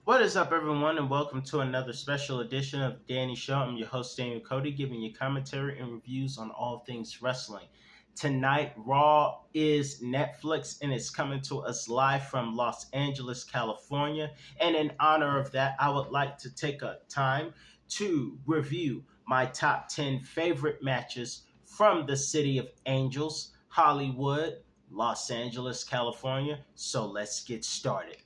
What is up, everyone, and welcome to another special edition of The Danny Show. I'm your host, Daniel Cody, giving you commentary and reviews on all things wrestling. Tonight, Raw is Netflix, and it's coming to us live from Los Angeles, California. And in honor of that, I would like to take a time to review my top 10 favorite matches from the City of Angels, Hollywood, Los Angeles, California. So let's get started.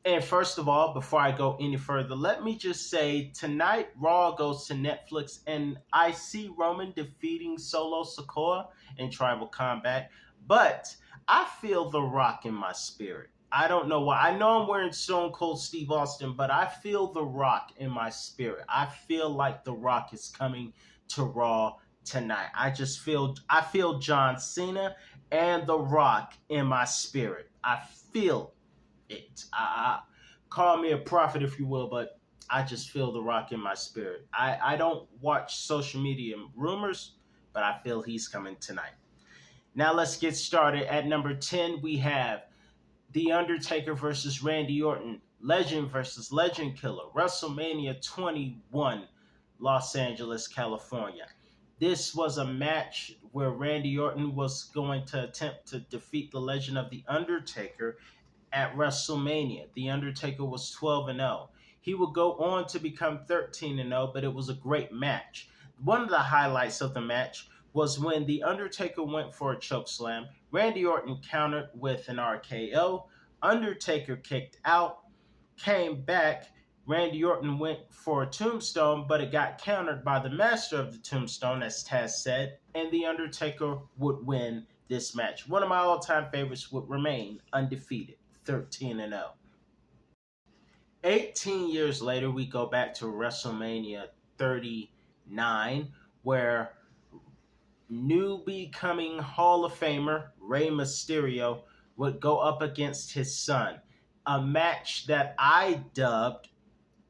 And first of all, before I go any further, let me just say tonight Raw goes to Netflix, and I see Roman defeating Solo Sikoa in Tribal Combat, but I feel The Rock in my spirit. I don't know why. I know I'm wearing Stone Cold Steve Austin, but I feel The Rock in my spirit. I feel like The Rock is coming to Raw tonight. I feel John Cena and The Rock in my spirit. I feel it. Call me a prophet if you will, but I just feel The Rock in my spirit. I don't watch social media rumors, but I feel he's coming tonight. Now let's get started. At number 10, we have The Undertaker versus Randy Orton, Legend versus Legend Killer, WrestleMania 21, Los Angeles, California. This was a match where Randy Orton was going to attempt to defeat the Legend of The Undertaker at WrestleMania. The Undertaker was 12-0. He would go on to become 13-0, but it was a great match. One of the highlights of the match was when The Undertaker went for a chokeslam. Randy Orton countered with an RKO. Undertaker kicked out, came back. Randy Orton went for a tombstone, but it got countered by the master of the tombstone, as Taz said, and The Undertaker would win this match. One of my all-time favorites would remain undefeated, 13-0. 18 years later, we go back to WrestleMania 39, where new becoming Hall of Famer Rey Mysterio would go up against his son. A match that I dubbed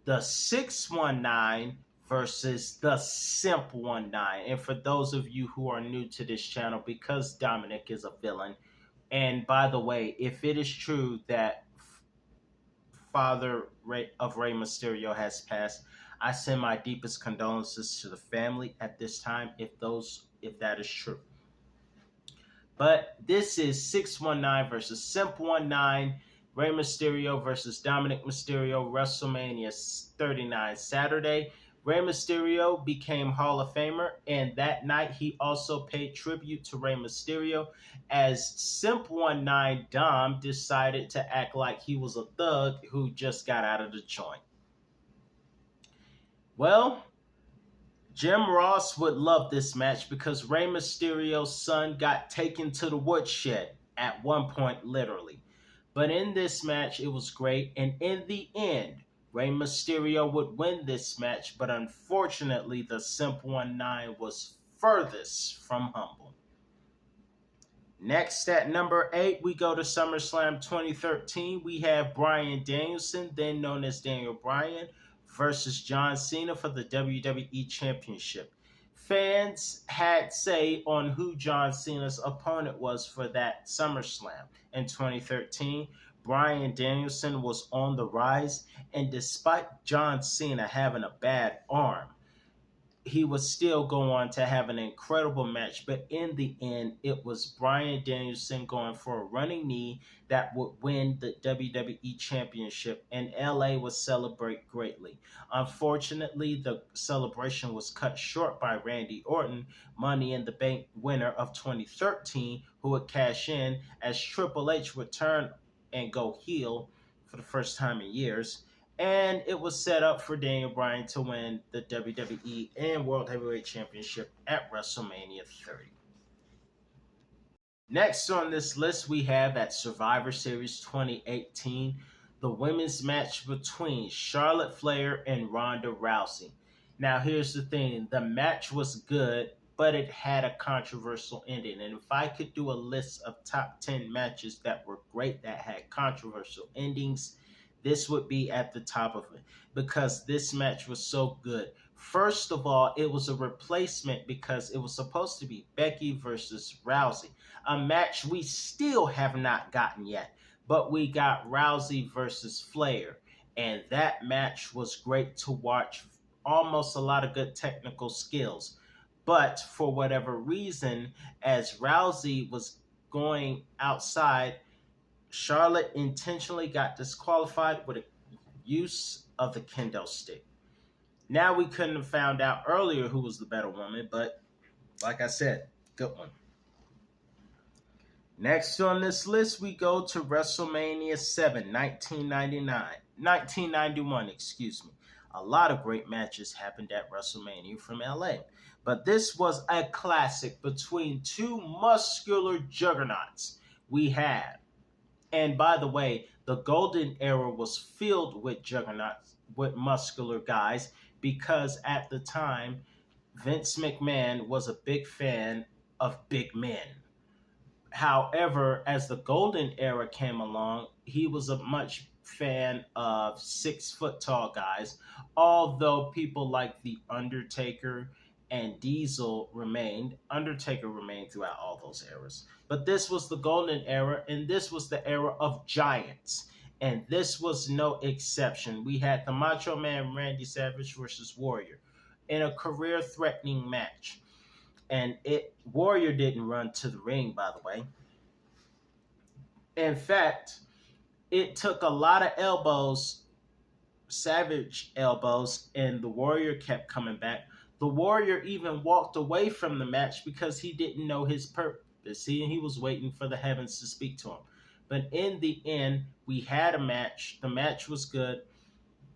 the 619 versus the Simp 19. And for those of you who are new to this channel, because Dominic is a villain, and by the way, if it is true that father of Rey Mysterio has passed, I send my deepest condolences to the family at this time, if that is true. But this is 619 versus Simp 19, Rey Mysterio versus Dominic Mysterio, WrestleMania 39 Saturday. Rey Mysterio became Hall of Famer, and that night he also paid tribute to Rey Mysterio as Simp 19 Dom decided to act like he was a thug who just got out of the joint. Well, Jim Ross would love this match because Rey Mysterio's son got taken to the woodshed at one point, literally. But in this match, it was great, and in the end, Rey Mysterio would win this match, but unfortunately, the Simp 19 was furthest from humble. Next, at number 8, we go to SummerSlam 2013. We have Bryan Danielson, then known as Daniel Bryan, versus John Cena for the WWE Championship. Fans had say on who John Cena's opponent was for that SummerSlam in 2013. Bryan Danielson was on the rise, and despite John Cena having a bad arm, he would still go on to have an incredible match. But in the end, it was Bryan Danielson going for a running knee that would win the WWE Championship, and LA would celebrate greatly. Unfortunately, the celebration was cut short by Randy Orton, Money in the Bank winner of 2013, who would cash in as Triple H would turn and go heel for the first time in years. And it was set up for Daniel Bryan to win the WWE and World Heavyweight Championship at WrestleMania 30. Next on this list, we have at Survivor Series 2018, the women's match between Charlotte Flair and Ronda Rousey. Now, here's the thing. The match was good, but it had a controversial ending. And if I could do a list of top 10 matches that were great that had controversial endings, this would be at the top of it because this match was so good. First of all, it was a replacement because it was supposed to be Becky versus Rousey, a match we still have not gotten yet, but we got Rousey versus Flair. And that match was great to watch. Almost a lot of good technical skills. But for whatever reason, as Rousey was going outside, Charlotte intentionally got disqualified with a use of the kendo stick. Now we couldn't have found out earlier who was the better woman, but like I said, good one. Next on this list, we go to WrestleMania 7, 1991, excuse me. A lot of great matches happened at WrestleMania from LA. But this was a classic between two muscular juggernauts we had. And by the way, the golden era was filled with juggernauts, with muscular guys, because at the time, Vince McMahon was a big fan of big men. However, as the golden era came along, he was a much fan of 6 foot tall guys, although people like The Undertaker and Diesel remained. Undertaker remained throughout all those eras. But this was the golden era, and this was the era of giants. And this was no exception. We had the Macho Man Randy Savage versus Warrior in a career-threatening match. And Warrior didn't run to the ring, by the way. In fact, it took a lot of elbows, Savage elbows, and the Warrior kept coming back. The Warrior even walked away from the match because he didn't know his purpose. He was waiting for the heavens to speak to him. But in the end, we had a match. The match was good.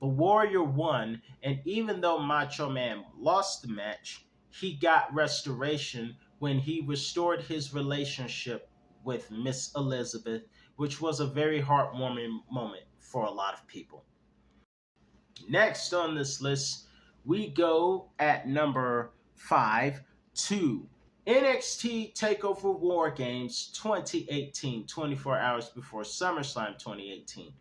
The Warrior won, and even though Macho Man lost the match, he got restoration when he restored his relationship with Miss Elizabeth, which was a very heartwarming moment for a lot of people. Next on this list, we go at number 5 to NXT TakeOver War Games 2018, 24 hours before SummerSlam 2018.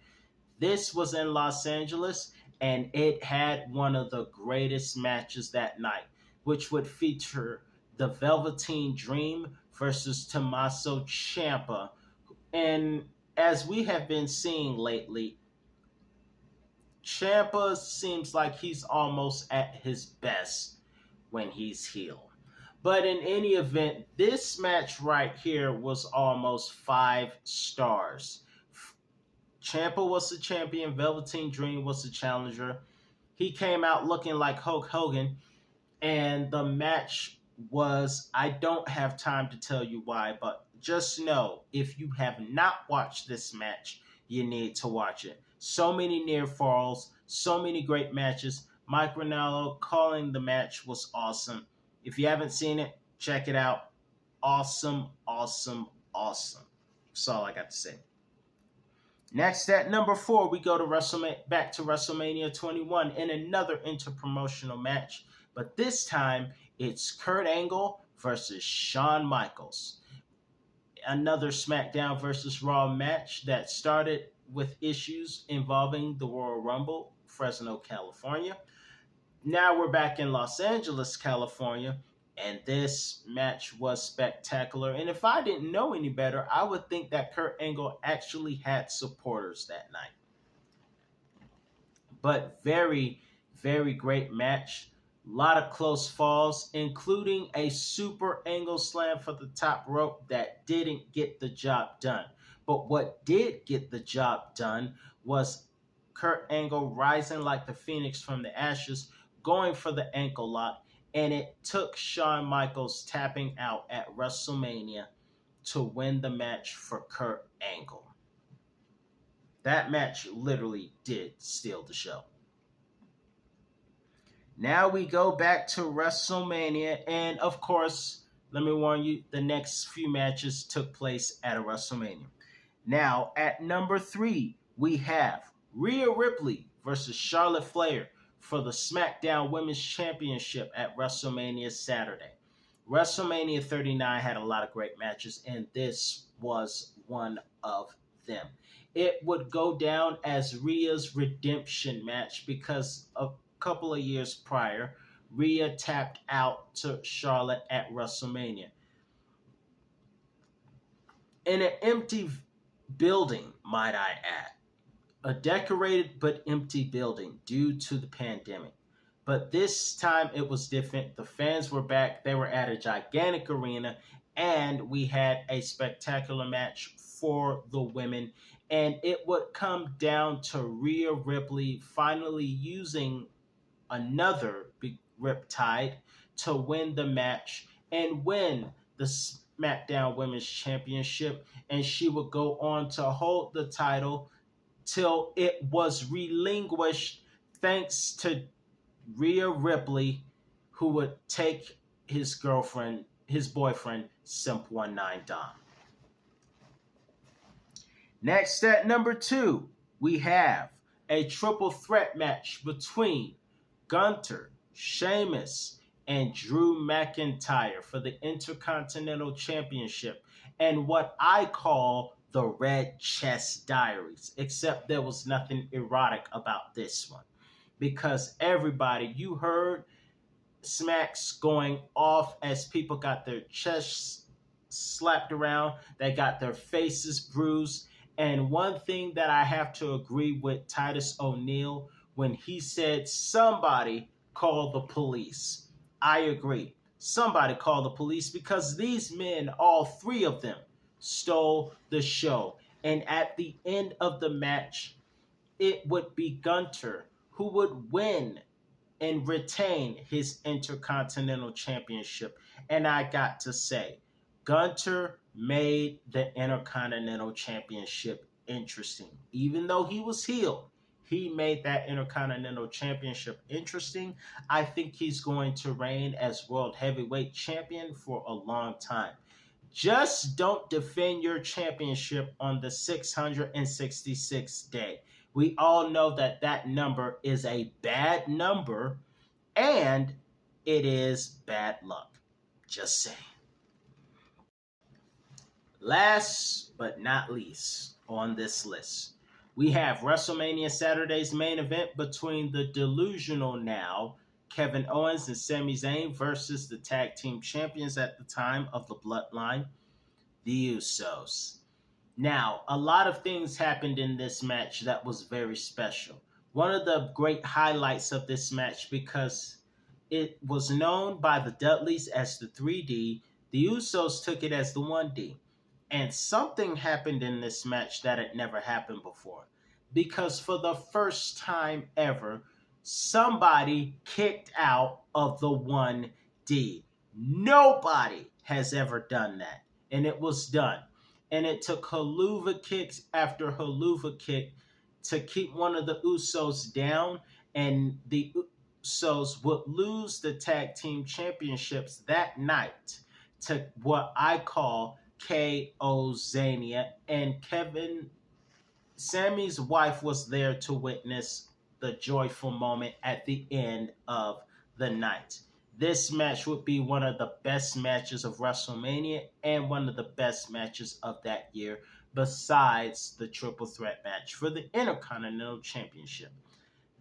This was in Los Angeles, and it had one of the greatest matches that night, which would feature the Velveteen Dream versus Tommaso Ciampa. And as we have been seeing lately, Ciampa seems like he's almost at his best when he's heel. But in any event, this match right here was almost 5 stars. Ciampa was the champion. Velveteen Dream was the challenger. He came out looking like Hulk Hogan. And the match was, I don't have time to tell you why, but just know, if you have not watched this match, you need to watch it. So many near falls, so many great matches. Mike Ranallo calling the match was awesome. If you haven't seen it, check it out. Awesome, awesome, awesome. That's all I got to say. Next, at number 4, we go to back to WrestleMania 21 in another interpromotional match. But this time, it's Kurt Angle versus Shawn Michaels. Another SmackDown versus Raw match that started with issues involving the Royal Rumble, Fresno, California. Now we're back in Los Angeles, California, and this match was spectacular. And if I didn't know any better, I would think that Kurt Angle actually had supporters that night. But very, very great match. A lot of close falls, including a super angle slam for the top rope that didn't get the job done. But what did get the job done was Kurt Angle rising like the phoenix from the ashes, going for the ankle lock, and it took Shawn Michaels tapping out at WrestleMania to win the match for Kurt Angle. That match literally did steal the show. Now we go back to WrestleMania, and of course, let me warn you, the next few matches took place at a WrestleMania. Now, at number 3, we have Rhea Ripley versus Charlotte Flair for the SmackDown Women's Championship at WrestleMania Saturday. WrestleMania 39 had a lot of great matches, and this was one of them. It would go down as Rhea's redemption match because a couple of years prior, Rhea tapped out to Charlotte at WrestleMania. In an empty building, might I add. a decorated but empty building due to the pandemic. But this time it was different. The fans were back. They were at a gigantic arena, and we had a spectacular match for the women. And it would come down to Rhea Ripley finally using another big riptide to win the match and win the SmackDown Women's Championship. And she would go on to hold the title till it was relinquished thanks to Rhea Ripley, who would take his boyfriend, Simp19 Dom. Next at number 2, we have a triple threat match between Gunther, Sheamus, and Drew McIntyre for the Intercontinental Championship and what I call the Red Chest Diaries, except there was nothing erotic about this one. Because everybody, you heard smacks going off as people got their chests slapped around, they got their faces bruised. And one thing that I have to agree with Titus O'Neil when he said somebody call the police. I agree. Somebody call the police because these men, all three of them, stole the show. And at the end of the match, it would be Gunther who would win and retain his Intercontinental Championship. And I got to say, Gunther made the Intercontinental Championship interesting. Even though he was heel, he made that Intercontinental Championship interesting. I think he's going to reign as World Heavyweight Champion for a long time. Just don't defend your championship on the 666th day. We all know that that number is a bad number, and it is bad luck. Just saying. Last but not least on this list, we have WrestleMania Saturday's main event between the delusional now Kevin Owens and Sami Zayn versus the tag team champions at the time of the Bloodline, the Usos. Now, a lot of things happened in this match that was very special. One of the great highlights of this match, because it was known by the Dudleys as the 3D, the Usos took it as the 1D. And something happened in this match that had never happened before. Because for the first time ever, somebody kicked out of the 1D. Nobody has ever done that. And it was done. And it took haluva kicks after haluva kick to keep one of the Usos down. And the Usos would lose the tag team championships that night to what I call KO Zania. And Sammy's wife was there to witness the joyful moment at the end of the night. This match would be one of the best matches of WrestleMania and one of the best matches of that year, besides the triple threat match for the Intercontinental Championship.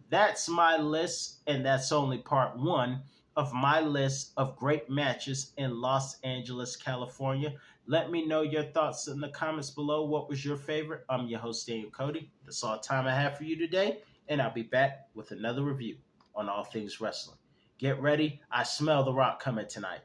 That's my list, and that's only part 1 of my list of great matches in Los Angeles, California. Let me know your thoughts in the comments below. What was your favorite? I'm your host, Daniel Cody. That's all the time I have for you today, and I'll be back with another review on all things wrestling. Get ready. I smell The Rock coming tonight.